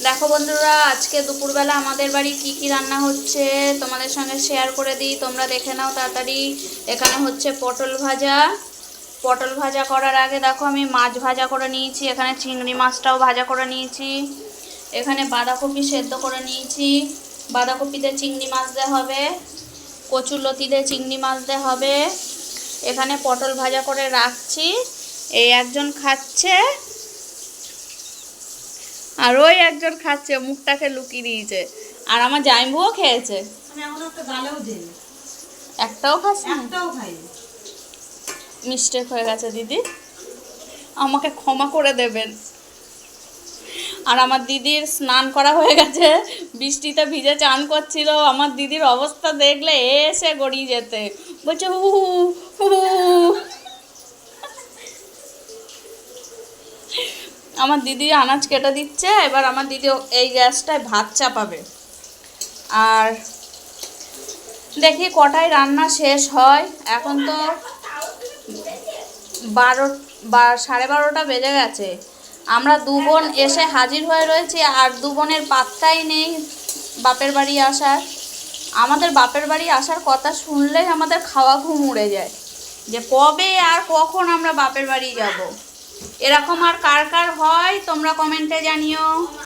দেখো বন্ধুরা, আজকে দুপুরবেলা আমাদের বাড়ি কি কি রান্না হচ্ছে তোমাদের সঙ্গে শেয়ার করে দিই, তোমরা দেখে নাও তাড়াতাড়ি। এখানে হচ্ছে পটল ভাজা। পটল ভাজা করার আগে দেখো আমি মাছ ভাজা করে নিয়েছি, এখানে চিংড়ি মাছটাও ভাজা করে নিয়েছি। এখানে বাঁধাকপি সেদ্ধ করে নিয়েছি, বাঁধাকপিতে চিংড়ি মাছ দেওয়া হবে, কচুরলতি দিয়ে চিংড়ি মাছ দেওয়া হবে। এখানে পটল ভাজা করে রাখছি, এই একজন খাচ্ছে আর ওই একজন খাচ্ছে, মুখটাকে লুকিয়ে দিয়েছে। আর আমার জামাইবুও খেয়েছে। একটাও খাস না? মিস্টেক হয়ে গেছে দিদি, আমাকে ক্ষমা করে দেবেন। আর আমার দিদির স্নান করা হয়ে গেছে, বৃষ্টিতে ভিজে চান করছিল। আমার দিদির অবস্থা দেখলে এসে গড়িয়ে যেতে, বলছে হু হু হু। আমার দিদি আনাজ কেটে দিচ্ছে, এবার আমার দিদি এই গ্যাসটায় ভাত চাপাবে। আর দেখি কটায় রান্না শেষ হয়। এখন তো 12:30 বেজে গেছে। আমরা দু বোন এসে হাজির হয়ে রয়েছি, আর দু বোনের পাত্তাই নেই বাপের বাড়ি আসার। আমাদের বাপের বাড়ি আসার কথা শুনলেই আমাদের খাওয়া ঘুম উড়ে যায়, যে কবে আর কখন আমরা বাপের বাড়ি যাব। এরকম আর কার কার হয় তোমরা কমেন্টে জানিও।